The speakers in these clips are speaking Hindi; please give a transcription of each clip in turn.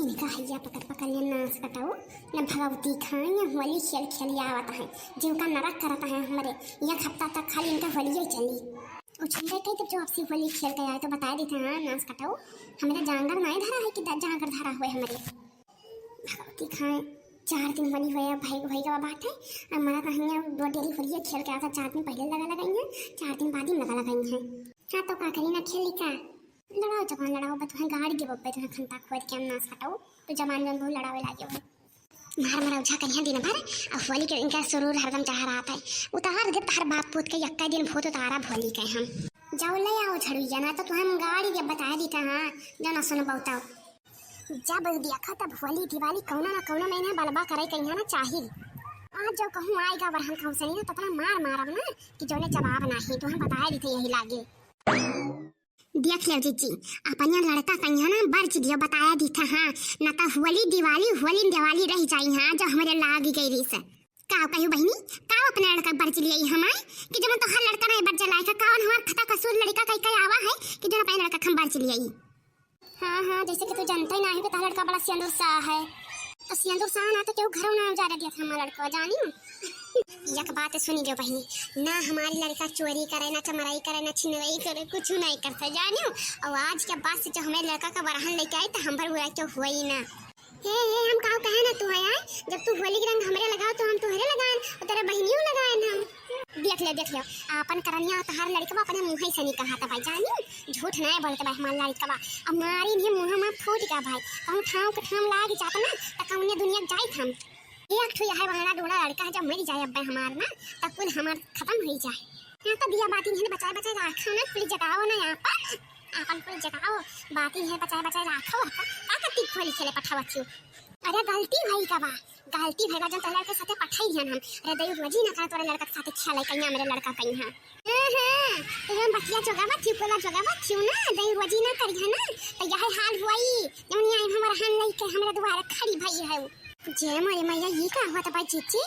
इनका हैया पकड़ पकड़ ले नाच कटाओ न भगवती खाए होली खेल खेल आवत है जिनका नरक करता है हमारे एक हफ्ता तक खाली इनका होली ही चली उछल गए तो जो आपसे होली खेल के आए तो बता देते हैं नाच कटाओ हमारे जांगर नहीं धरा है कि जांगर धरा हुआ है हमारे भगवती खाए 4 दिन होली हुआ भाई भाई का बात है हमारा कहीं दो डेली होली खेल के आता 4 दिन पहले लगा लगाई हैं 4 दिन बाद ही लगा लगाई हैं हाँ तो का करी ना खेली का लड़ाओ जवान लड़ाओ बत वहाँ गाड़ी के बब्बे तो खंता खोद के नाच कटाओ तो जवान जन बहुत लड़ावे लागे हो मार मारा उछा करिया दिन भर अब होली के इनका सुरूर हरदम चाह रहा था उतार दे तार बाप पूत के यक्का दिन भूत उतारा होली के हम जाओ ले आओ झड़ुइया ना तो हम गाड़ी के बता दी था हाँ जो ना सुन बहुताओ जब देखा तब होली दिवाली कौना ना कौना महीने बलबा करे कहीं ना चाहिए आज जो कहूँ आएगा बरहन कहूँ से नहीं ना तो मार मारब ना कि जो ने जवाब नहीं तो हम बता दी थे यही लागे देख ले जीजी अपन लड़का कहीं ना बर्च दियो बताया दी था हाँ ना तो होली दिवाली रह जाई हाँ जो हमारे लाग गई रही से काव कहियो बहनी काव अपने लड़का बर्च लिया हमारे कि जो तो हर लड़का नहीं बर्च लाए का कौन हमार खता कसूर लड़का कहीं कहीं आवा है कि जो अपने लड़का खम बर्च लिया हाँ हाँ जैसे कि तू जानता ही नहीं कि तारा लड़का बड़ा सिंदूर शाह है तो सिंदूर शाह ना तो क्यों घरों ना जा रहा दिया था हमारा लड़का जानी एक बात सुनी जो बहनी ना हमारी लड़का चोरी करे ना चमराई करे ना छिनवाई करे कुछ नहीं करता जानियो और आज के बाद से जो हमें लड़का का बरहन लेके आई तो हम पर बुरा क्यों हुआ ही ना हे हम काव कहे ना तू है जब तू होली के रंग हमरे लगाओ तो हम तुहरे लगाए और तेरे बहनियों लगाए हम देख ले अपन करनिया तो हर लड़का अपने मुंह से नहीं कहा था भाई जानी झूठ नहीं बोलते भाई हमारा लड़का अब हमारी नहीं मुंह में फूट गया भाई कहूँ ठाव के ठाम लाग जाता ना तो कहूँ दुनिया जाए हम एक ठो यह वाला डोला लड़का है जब मर जाए अब हमार ना तब कुल हमार खत्म हो जाए यहाँ तो दिया बाती है बचाए बचाए राखो ना पुलिस जगाओ ना यहाँ पर अपन पुलिस जगाओ बाती है बचाए बचाए राखो का कति खोली खेले पठावत अरे गलती भई का बा गलती भईगा जब तोरा के साथे पठाई हन हम अरे दयु वजी ना कर तोरा लड़का के साथे खेले कन्या मेरे लड़का कहीं हां हां तो हम बतिया जोगावा थिपोला जोगावा थिउ ना दयु वजी ना करी है ना तो यही हाल हुई जौन आई हमर हन लई के हमरा दुआरे खड़ी भई है जे मोरे मैया ये का हुआ त भाई चीची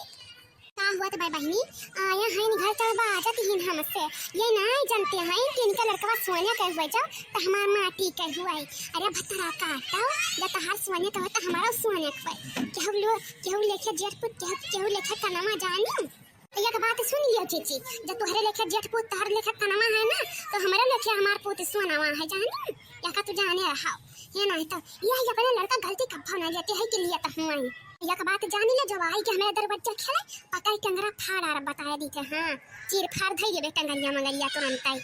का हुआ त भाई बहनी आया है घर चलबा आजत ही हमसे ये नहीं जानते हैं कि इनका लड़का सोने के हुए जाओ तो हमार माटी के हुआ है अरे भतरा काटो जब तहार सोने का होता हमारा सोने के हुए केहू लेखे जेठपुत केहू लेखे कनमा जानी एक बात सुन लियो चीची जब तोहरे लेखे जेठपुत तोहरे लेखे कनमा है ना तो हमारे लेखे हमार पुत सोनावा है जानी या का तू जाने रहा ये नहीं तो यह अपने लड़का गलती कब ना लेते है के लिए तो हुआ एक बात जानी ले जब आई कि हमें दरवाजा खेले पकड़ कंगरा फाड़ आ बताया दी थे हाँ चीर फाड़ धई देबे कंगरिया मंगरिया तुरंत आई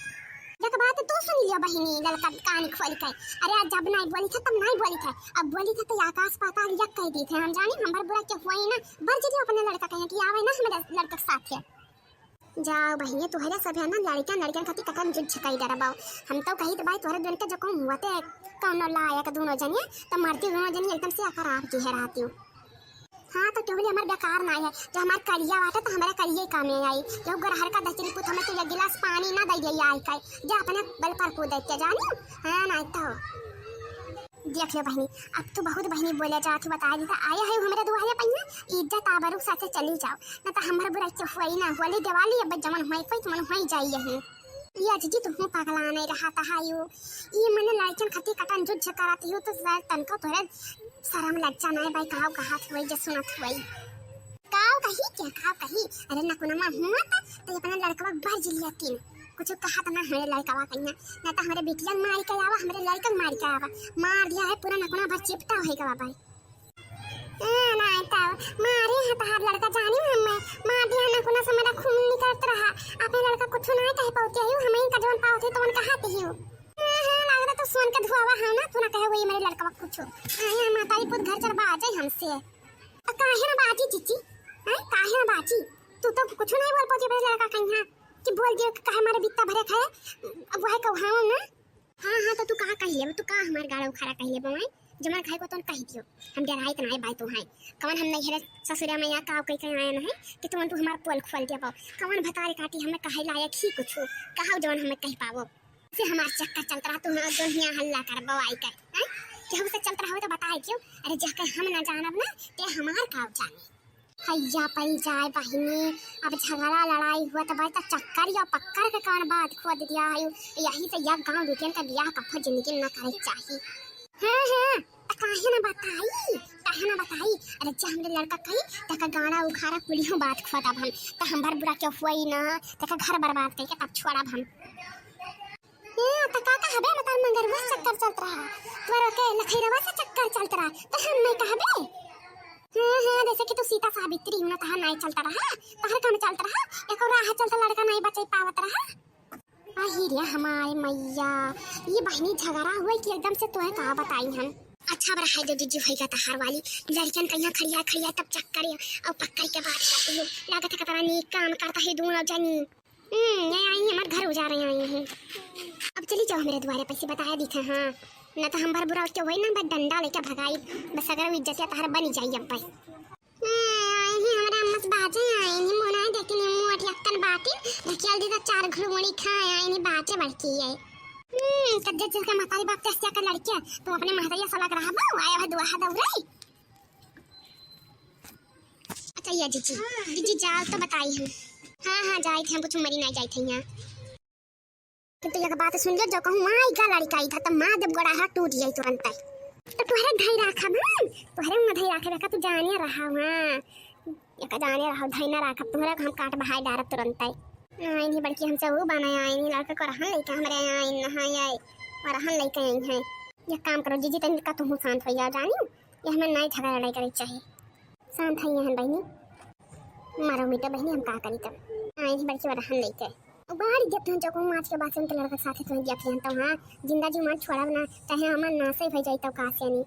एक बात तू सुन लियो बहिनी लड़का कान खोल के अरे आज जब नहीं बोली था तब नहीं बोली था अब बोली था तो आकाश पाताल यक कह दी थे हम जानी हम बुरा क्या हुआ ही ना बर्ज दियो अपने लड़का कहे कि आवे ना हमारे लड़का के साथ है जाओ बहिनी तुहरे सब है ना लड़कियां खाती ककन जुट छकाई डरबाओ हम तो कही तो भाई तोहरे दोनों के जो कम हुआ थे कौन लाया का दोनों जनिए तो मरती दोनों जनिए एकदम से आकर आप की है रहती हूं हाँ तो केवल हमारे बेकार ना है जो हमारे करिया वाटा तो हमारा करिए काम में आई जो गरहर का दचरी पुत हमें तो एक गिलास पानी ना दे दिया आई का जो अपने बल पर कूद देते जानी हाँ ना तो देख लो बहनी अब तो बहुत बहनी बोले जा तू बता दी आया है हमारे दुआरे पहिया इज्जत आबरू साथे चली जाओ ना तो हमारे बुरा के हुआ ही ना होली दिवाली अब जमन होई कोई तुमन होई जाइए है ये जी तुम पगला नहीं रहा था हायो ये मैंने लड़कन खती कटन जुट कराती हो तो तनका तोरे शर्म लज्जा नहीं भाई काव कहा हुई जे सुनत हुई काव कही क्या काव कही अरे ना कोना हुआ तो अपना लड़का बर्ज लिया तीन कुछ कहा तो ना हमारे लड़का कहीं ना तो हमारे बेटिया मार के आवा हमारे लड़का मार के आवा मार दिया है पूरा नकोना भर चिपटा होएगा भाई ना तो मारे है तो हर लड़का जानी हमें मार दिया नकोना से मेरा खून निकलत रहा अपने लड़का कुछ नहीं कह पाते हो हमें का जवन पाओ थे तो उन कहते हो लगता तो सोन का धुआवा है ना तू ना कहे वही मेरे लड़का कुछ आया मातारी पुत घर चल बाजे हमसे काहे ना बाजी चीची हैं काहे ना बाजी तू तो कुछ नहीं बोल पाती मेरे लड़का कहीं कि बोल दियो काहे हमारे बित्ता भरे खाए अब वह कहूं ना हां तो तू कहा कहिए तू का हमार गाड़ा उखाड़ा कहिए बमाई जमा खाए को तो कहि दियो हम डराई त नहीं बाई तो है कवन हम नहीं है ससुरा में या का कई कई आया नहीं कि तुम तू हमार पोल खोल दे पाओ कवन भतारी काटी हमें कहे लायक ही कुछ कहां जवन हमें कह पावो से हमार चक्कर चलता रहा तुम दुनिया हल्ला कर बवाई कर हैं केहू से चलता रहो तो बताए क्यों अरे जाके हम ना जानब ना ते हमार काव जाने हैया पड़ी जाए बहिनी अब झगड़ा लड़ाई हुआ तो भाई चक्कर या पक्कर के कौन बात खोद दिया है यही से यह गांव बेटियन का बियाह कफो जिंदगी ना करे चाहिए हां काहे ना बताई अरे जा हमरे लड़का कही तका गाड़ा उखाड़ा कुली हम बात खोदा हम त हम भर बुरा क्यों हुई ना तका घर बर्बाद करके तब छोड़ा हम ए तका का हबे मत मगर वो चक्कर चलत रहा तोरा के लखैरवा से चक्कर चलत रहा त हम नहीं कहबे हां जैसे कि तू सीता सावित्री हूं ना तहा नहीं चलता रहा तहर काम चलता रहा एको राह चलता लड़का नहीं बचाई पावत रहा आही रे हमारे मैया ये बहनी झगड़ा हुआ कि एकदम से तोहे कहा बताई हम अच्छा बड़ा है दीदी होएगा तहार वाली लड़कियन कहिया खड़िया खड़िया तब चक्कर और पक्का के बात करती हो लागत है कतरा नीक काम करता है दोनों जनी ये आई हमारे घर उजा रहे आई हैं अब चली जाओ मेरे द्वारे पैसे बताया दिखा हां ना तो हम भर बुरा के वही ना बस डंडा लेके भगाई बस अगर इज्जत या तहार बनी जाई अब भाई आई ही हमरा मस बाजे आई नि मोना देखे नि मोट यक्कन बाटी ढकियल दी 4 घुड़मुड़ी खाए आई नि बाटे बड़की है कद्दे चल के मतारी बाप तेस्या का लड़की तो अपने महतैया सा लग रहा बा आया है दुआ दौड़ाई अच्छा ये जीजी जाओ तो बताई हम हां जाई थे हम कुछ मरी नहीं जाई थे यहां तो ये बात सुन ले जो कहूं आई का लड़का आई था तो मां जब गोड़ा हाथ टूट जाई तुरंत तो तोहरे धई राखा भाई तोहरे में धई राखे का तू जाने रहा हां ये का जाने रहा धई ना राखा तोहरा हम काट बहाई डारत तुरंत आई नहीं बल्कि हमसे वो बनाया आई नहीं लड़का को रहन लेके हमरे आई नहाई आई और रहन लेके आई है ये काम करो जीजी तन का तुम शांत हो जा जानी ये हमें नहीं झगड़ा लड़ाई करे चाहिए शांत है यहन बहनी मारो मिटा बहनी हम का करी तब आई नहीं बल्कि रहन लेके बाहर जब तुम जको माच के बात सुन के लड़का साथे तो दिया तो हां जिंदा जी मार छोड़ा ना चाहे हमर ना से भई जाई तो का से नहीं